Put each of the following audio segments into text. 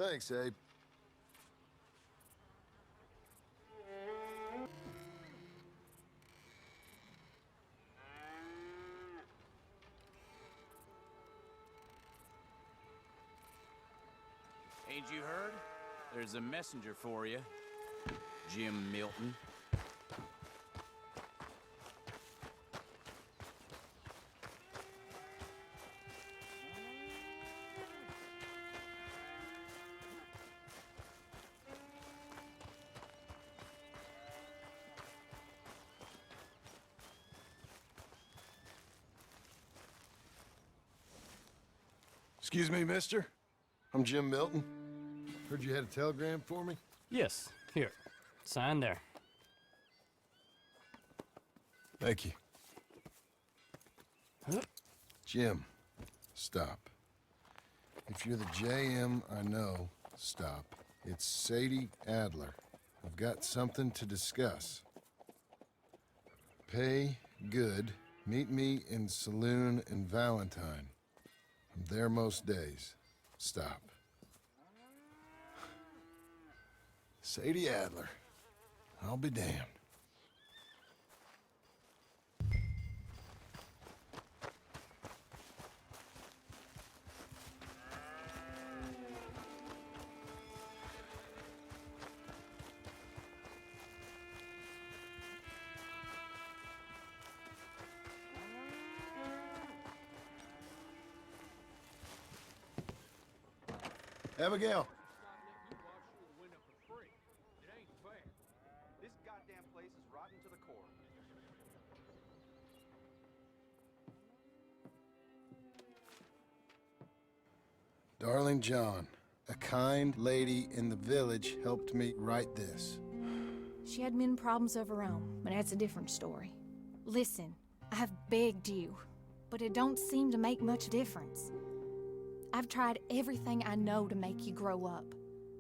Thanks, Abe. Ain't you heard? There's a messenger for you, Jim Milton. Excuse me, mister? I'm Jim Milton. Heard you had a telegram for me? Yes, here. Sign there. Thank you. Huh? Jim, stop. If you're the JM I know, stop. It's Sadie Adler. I've got something to discuss. Pay good. Meet me in Saloon and Valentine. I'm there most days. Stop. Sadie Adler. I'll be damned. Abigail. This goddamn place is rotten to the core. Darling John, a kind lady in the village helped me write this. She had men problems of her own, but that's a different story. Listen, I've begged you, but it don't seem to make much difference. I've tried everything I know to make you grow up.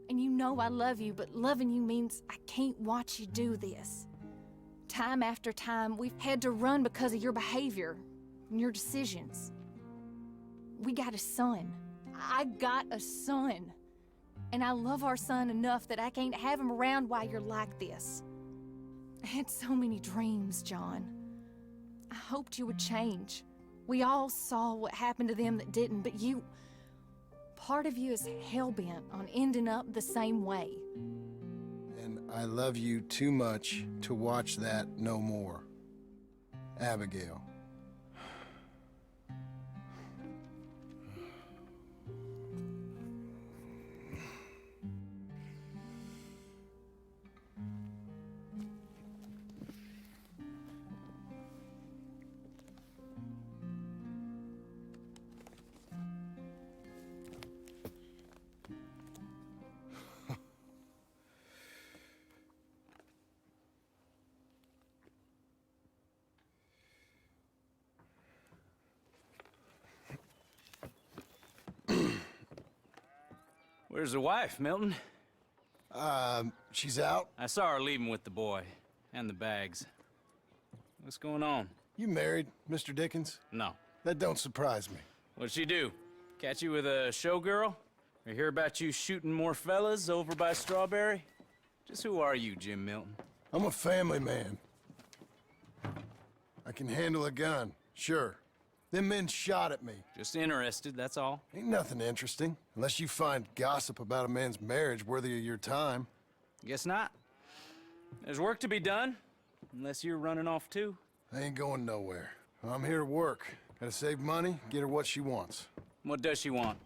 And you know I love you, but loving you means I can't watch you do this. Time after time, we've had to run because of your behavior and your decisions. We got a son. I got a son. And I love our son enough that I can't have him around while you're like this. I had so many dreams, John. I hoped you would change. We all saw what happened to them that didn't, but you... Part of you is hell-bent on ending up the same way. And I love you too much to watch that no more. Abigail. Where's the wife, Milton? She's out. I saw her leaving with the boy and the bags. What's going on? You married, Mr. Dickens? No. That don't surprise me. What'd she do? Catch you with a showgirl? Or hear about you shooting more fellas over by Strawberry? Just who are you, Jim Milton? I'm a family man. I can handle a gun, sure. Them men shot at me. Just interested, that's all. Ain't nothing interesting, unless you find gossip about a man's marriage worthy of your time. Guess not. There's work to be done, unless you're running off too. I ain't going nowhere. I'm here to work. Gotta save money, get her what she wants. What does she want?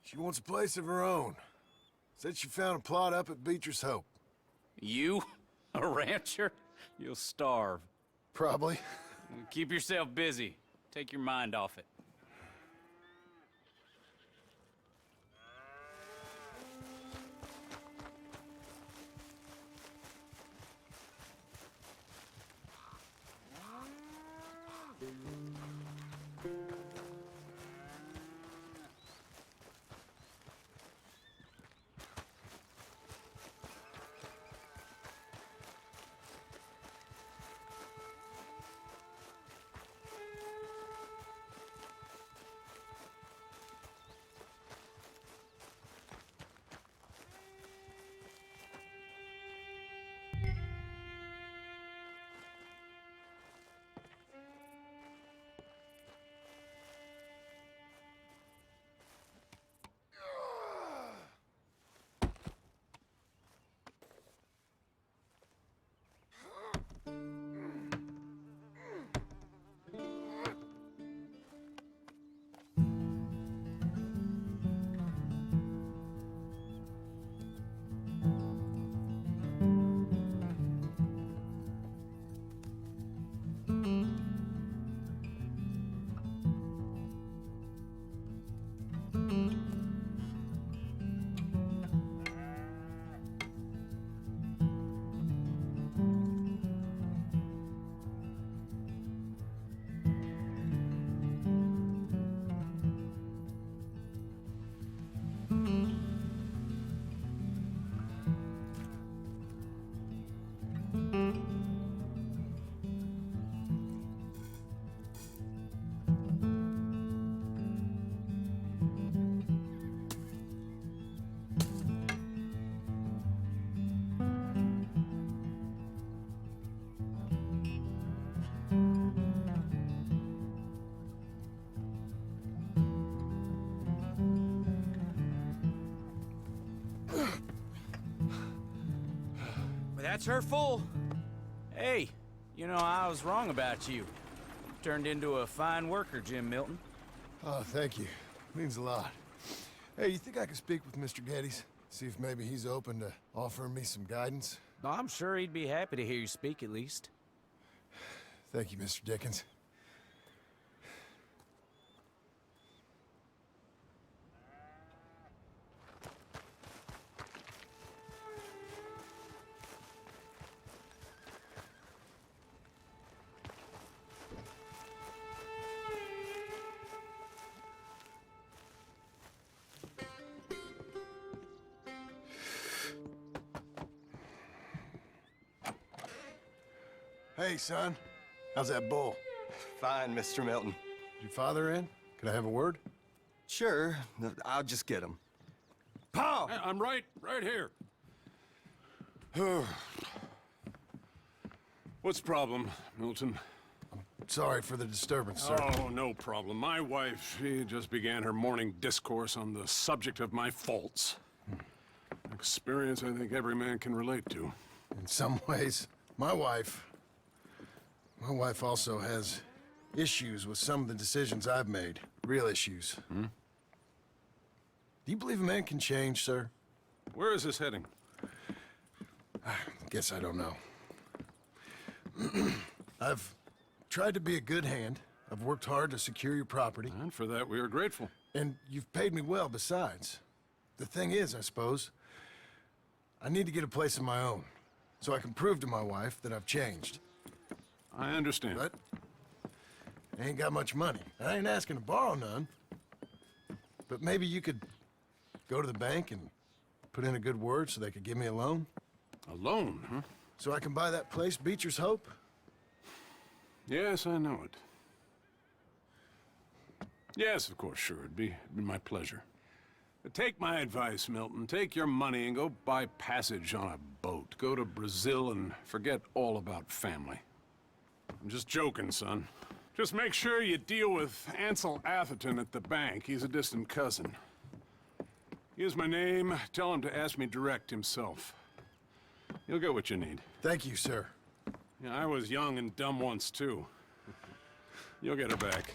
She wants a place of her own. Said she found a plot up at Beecher's Hope. You? A rancher? You'll starve. Probably. Keep yourself busy. Take your mind off it. That's her full. Hey, you know, I was wrong about you. Turned into a fine worker, Jim Milton. Oh, thank you. Means a lot. Hey, you think I could speak with Mr. Geddes? See if maybe he's open to offering me some guidance? I'm sure he'd be happy to hear you speak, at least. Thank you, Mr. Dickens. Hey, son. How's that bull? Fine, Mr. Milton. Your father in? Can I have a word? Sure, I'll just get him. Pa! I'm right here. What's the problem, Milton? Sorry for the disturbance, sir. Oh, no problem. My wife, she just began her morning discourse on the subject of my faults. Experience I think every man can relate to. In some ways, my wife also has issues with some of the decisions I've made. Real issues. Do you believe a man can change, sir? Where is this heading? Guess I don't know. I've tried to be a good hand. I've worked hard to secure your property. And for that, we are grateful. And you've paid me well besides. The thing is, I suppose, I need to get a place of my own, so I can prove to my wife that I've changed. I understand. But I ain't got much money. I ain't asking to borrow none. But maybe you could go to the bank and put in a good word so they could give me a loan? A loan, huh? So I can buy that place, Beecher's Hope? Yes, I know it. Yes, of course, sure. It'd be my pleasure. But take my advice, Milton. Take your money and go buy passage on a boat. Go to Brazil and forget all about family. I'm just joking, son. Just make sure you deal with Ansel Atherton at the bank. He's a distant cousin. Here's my name. Tell him to ask me direct himself. You'll get what you need. Thank you, sir. Yeah, I was young and dumb once, too. You'll get her back.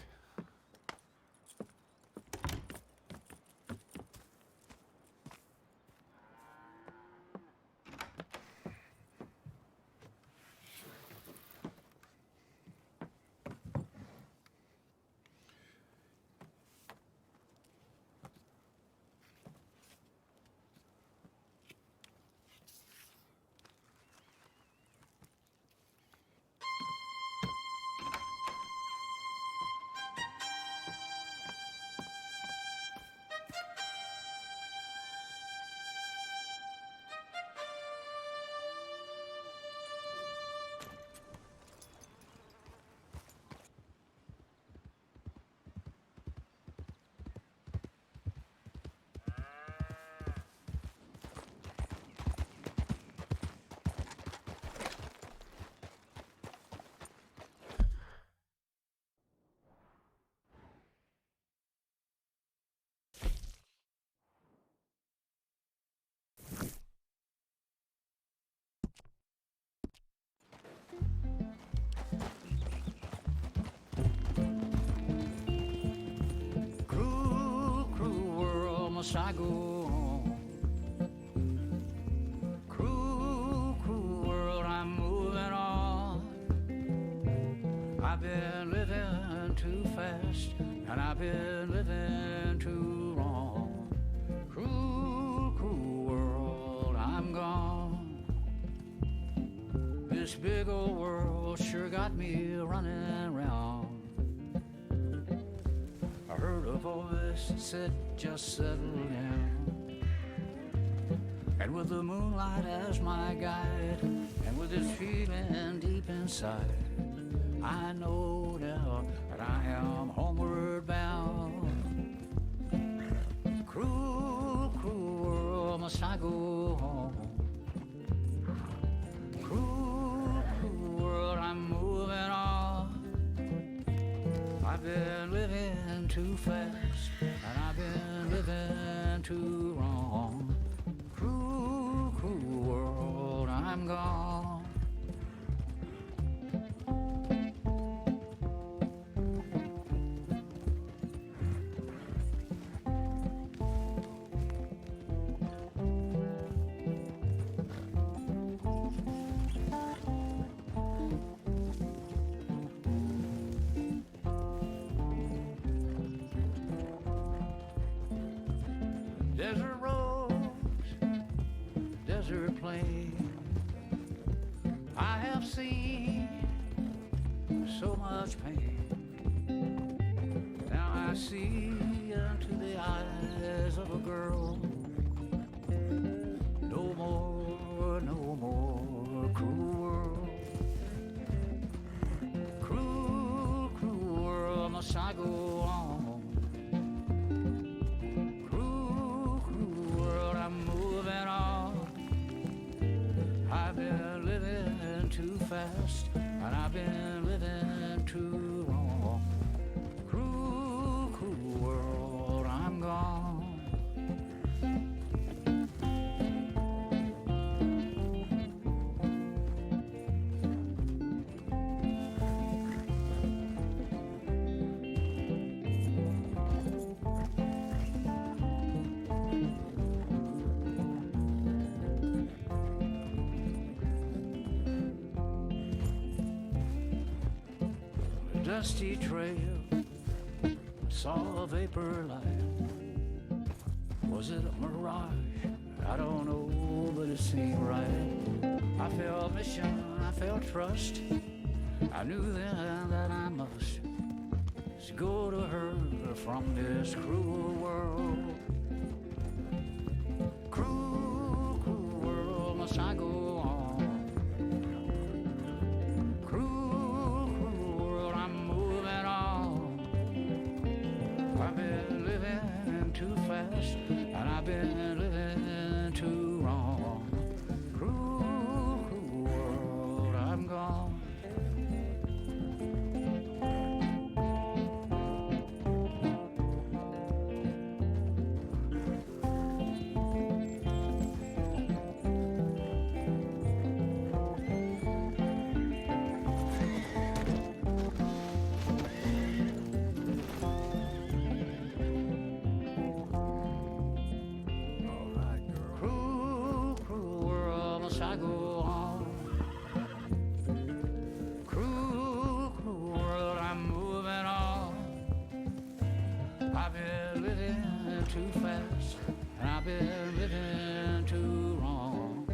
I go on. Cruel, cruel world, I'm moving on. I've been living too fast, and I've been living too wrong. Cruel, cruel world, I'm gone. This big old world sure got me running round. I heard a voice that said, just settle down. And with the moonlight as my guide, and with this feeling deep inside, I know now that I am homeward bound. Cruel, cruel world, must I go home? Cruel, cruel world, I'm moving on. I've been living too fast, and I've been living too wrong. Cruel, cruel world, I'm I'm gone. Desert roads, desert plain, I have seen so much pain. Now I see into the eyes of a girl. No more, no more cruel world. Cruel, cruel world, must I go on? I've been living too fast, and I've been living too long. Cruel, cruel world, I'm gone. Dusty trail, saw a vapor light. Was it a mirage? I don't know, but it seemed right. I felt mission, I felt trust. I knew then that I must go to her from this cruel world. Cruel, cruel world, must I go on? I've been living too fast, and I've been living too wrong. Cruel, cruel world, I'm gone. I go on. Cruel, cruel world, I'm moving on. I've been living too fast, and I've been living too wrong.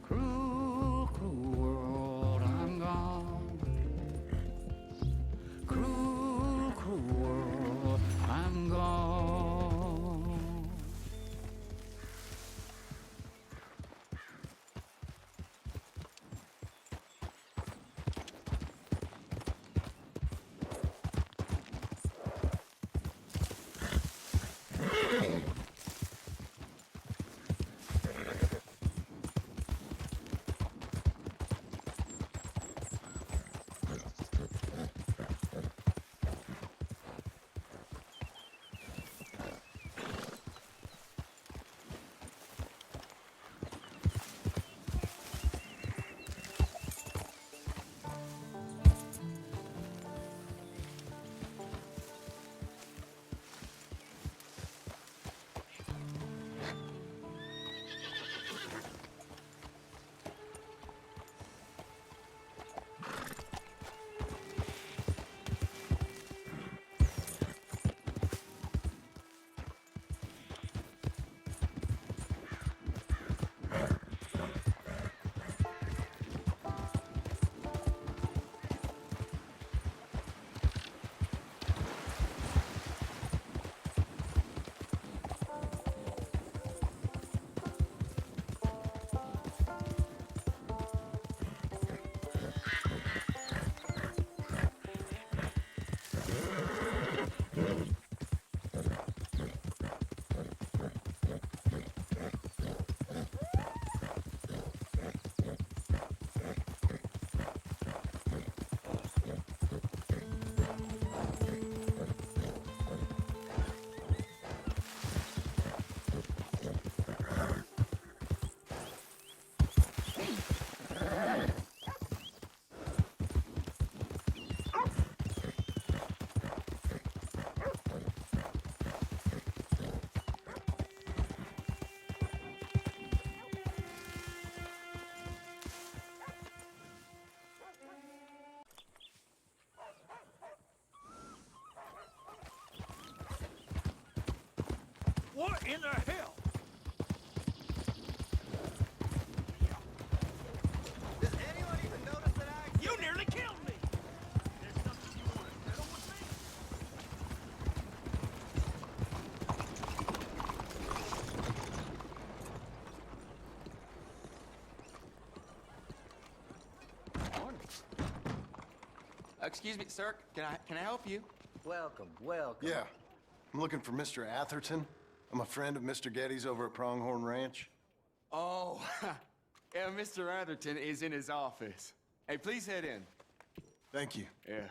Cruel, cruel world, I'm gone. Cruel, cruel world, I'm gone. in the hell? Does anyone even notice that I... You nearly killed me! There's something you want to settle with me? Excuse me, sir. Can I help you? Welcome, welcome. Yeah. I'm looking for Mr. Atherton. I'm a friend of Mr. Getty's over at Pronghorn Ranch. Oh, yeah, Mr. Atherton is in his office. Hey, please head in. Thank you. Yeah.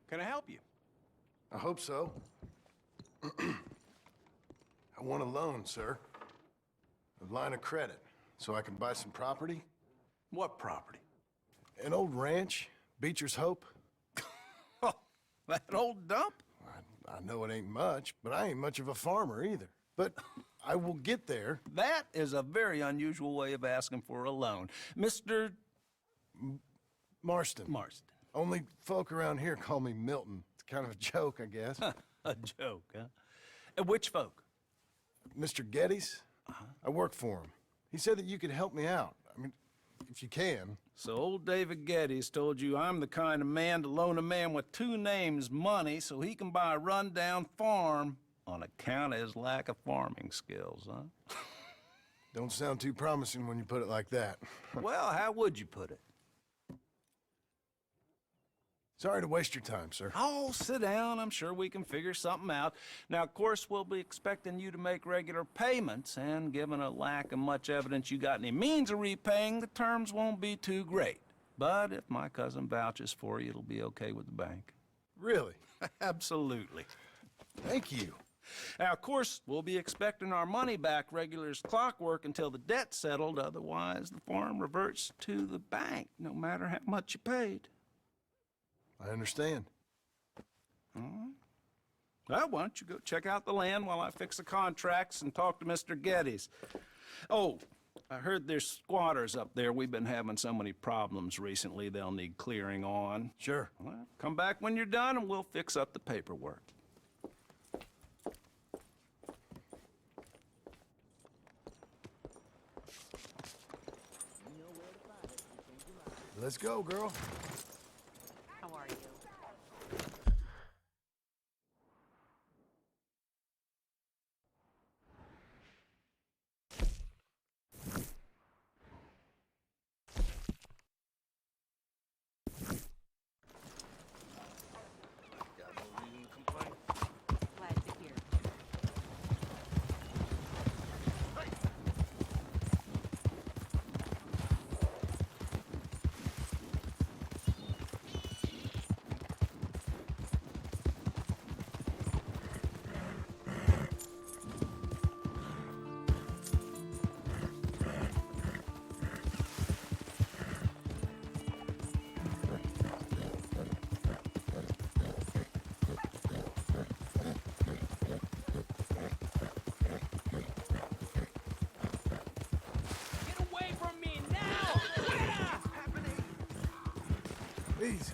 Can I help you? I hope so. I want a loan, sir. A line of credit, so I can buy some property. What property? An old ranch, Beecher's Hope. Oh, that old dump? I know it ain't much, but I ain't much of a farmer either. But I will get there. That is a very unusual way of asking for a loan. Mr. Marston. Marston. Only folk around here call me Milton. It's kind of a joke, I guess. A joke, huh? And which folk? Mr. Getty's? I work for him. He said that you could help me out. I mean, if you can. So old David Geddes told you I'm the kind of man to loan a man with two names money so he can buy a rundown farm on account of his lack of farming skills, huh? Don't sound too promising when you put it like that. Well, how would you put it? Sorry to waste your time, sir. Oh, sit down. I'm sure we can figure something out. Now, of course, we'll be expecting you to make regular payments, and given a lack of much evidence you got any means of repaying, the terms won't be too great. But if my cousin vouches for you, it'll be okay with the bank. Really? Absolutely. Thank you. Now, of course, we'll be expecting our money back regular as clockwork until the debt's settled. Otherwise, the farm reverts to the bank, no matter how much you paid. I understand. Well, why don't you go check out the land while I fix the contracts and talk to Mr. Geddes. Oh, I heard there's squatters up there. We've been having so many problems recently, they'll need clearing on. Sure. Well, come back when you're done and we'll fix up the paperwork. Let's go, girl. How are you? Got no reason to complain. Glad to hear. Get away from me now! Please.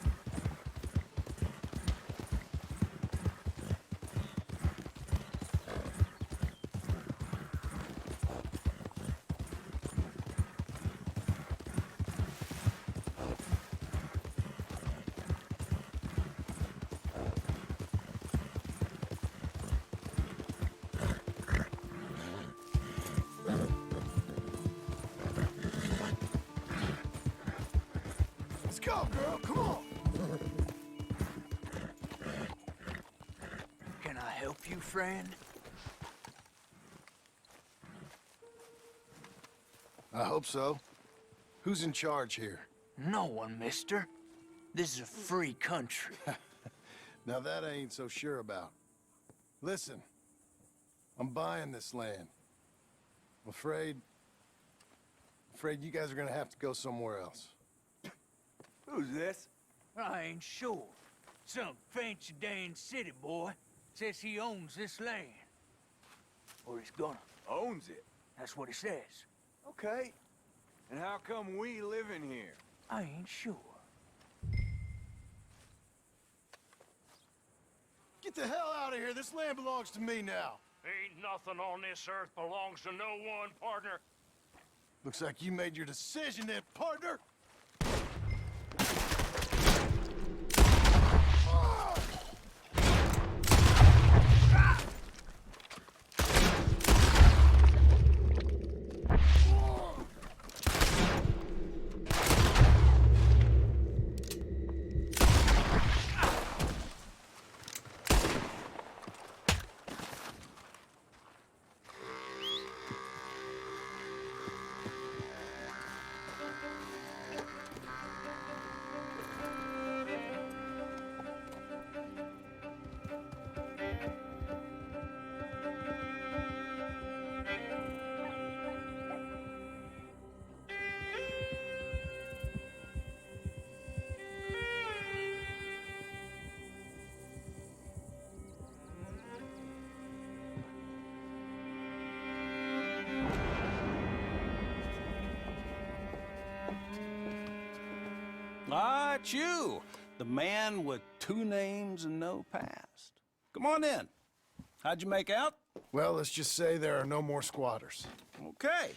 Let's go, girl. Come on. Can I help you, friend? I hope so. Who's in charge here? No one, mister. This is a free country. Now that I ain't so sure about. Listen, I'm buying this land. I'm afraid you guys are gonna have to go somewhere else. Who's this? I ain't sure. Some fancy Dan city boy says he owns this land. Or he's gonna. Owns it. That's what he says. Okay. And how come we live in here? I ain't sure. Get the hell out of here. This land belongs to me now. Ain't nothing on this earth belongs to no one, partner. Looks like you made your decision then, partner. Ah, it's you, the man with 2 names and no past. Come on in. How'd you make out? Well, let's just say there are no more squatters. Okay.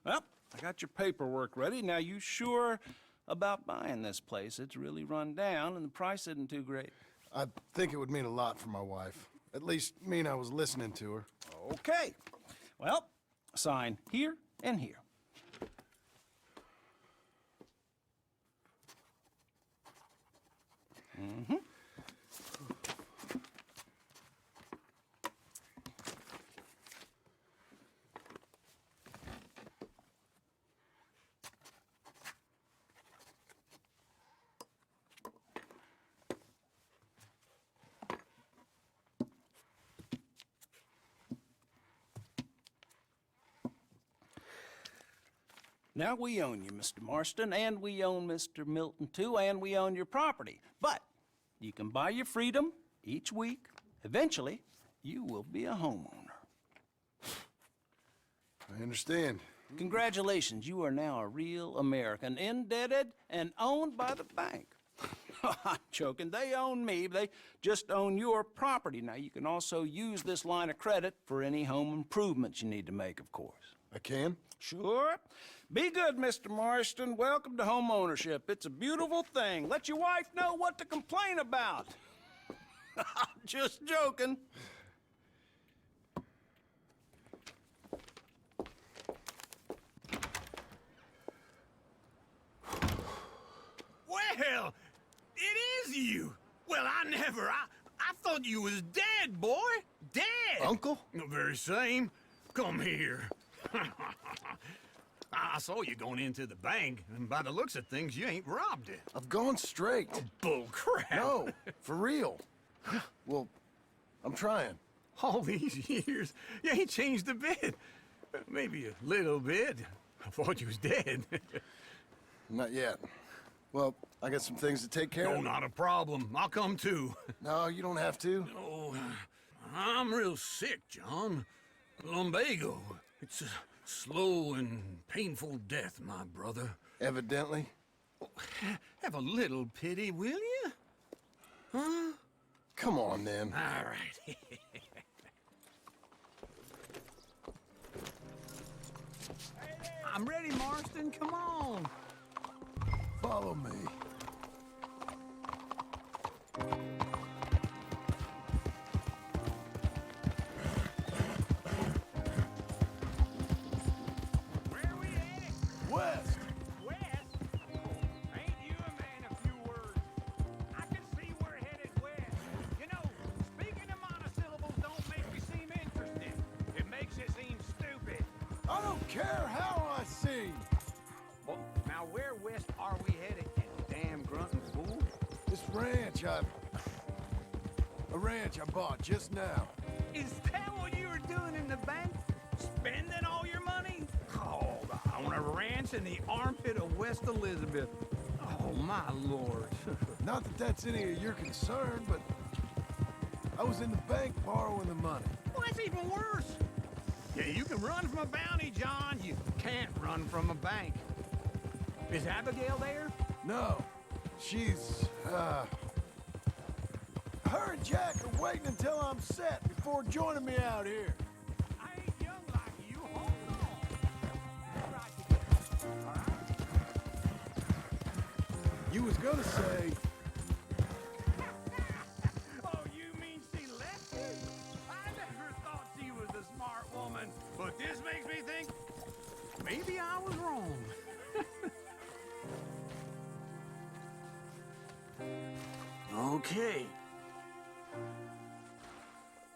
Well, I got your paperwork ready. Now, you sure about buying this place? It's really run down, and the price isn't too great. I think it would mean a lot for my wife. At least mean I was listening to her. Okay. Well, sign here and here. Mm-hmm. Now we own you, Mr. Marston, and we own Mr. Milton, too, and we own your property. But you can buy your freedom each week. Eventually, you will be a homeowner. I understand. Congratulations, you are now a real American, indebted and owned by the bank. I'm joking, they own me, they just own your property. Now, you can also use this line of credit for any home improvements you need to make, of course. I can? Sure. Be good, Mr. Marston. Welcome to home ownership. It's a beautiful thing. Let your wife know what to complain about. Just joking. Well, it is you. Well, I thought you was dead, boy. Dead. Uncle? The very same. Come here. I saw you going into the bank, and by the looks of things, you ain't robbed it. I've gone straight. Bull crap. No, for real. Well, I'm trying. All these years, you ain't changed a bit. Maybe a little bit. I thought you was dead. Not yet. Well, I got some things to take care No, of. not a problem. I'll come too. No, you don't have to. Oh, I'm real sick, John. Lumbago. It's a slow and painful death, my brother. Evidently. Have a little pity, will you? Huh? Come on, then. All right. I'm ready, Marston. Come on. Follow me. Where are we headed? West! West? Ain't you a man of few words? I can see we're headed west. You know, speaking of monosyllables don't make me seem interested. It makes it seem stupid. I don't care how I sing. Well, now where west are we headed, you damn grunting fool? This ranch a ranch I bought just now. Is that what you were doing in the bank? Spending all your money? Oh, on a ranch in the armpit of West Elizabeth. Oh, my lord. Not that that's any of your concern, but I was in the bank borrowing the money. Well, that's even worse. Yeah, you can run from a bounty, John. You can't run from a bank. Is Abigail there? No, she's, her Her and Jack are waiting until I'm set before joining me out here. I ain't young like you. Hold on. We're right together. All right? You was gonna say, Oh, you mean she left you? I never thought she was a smart woman. But this makes me think maybe I was wrong. Okay.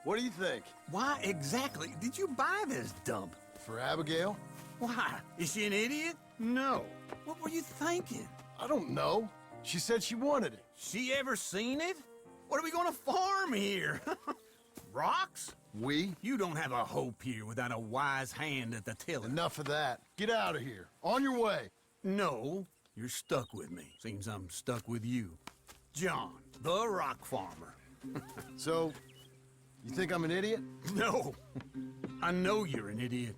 what do you think? Why exactly did you buy this dump? For Abigail? Why? Is she an idiot? No. What were you thinking? I don't know. She said she wanted it. She ever seen it? What are we gonna farm here? Rocks? We? You don't have a hope here without a wise hand at the tiller. Enough of that. Get out of here. On your way. No, you're stuck with me. Seems I'm stuck with you. John, the rock farmer. So, you think I'm an idiot? No, I know you're an idiot.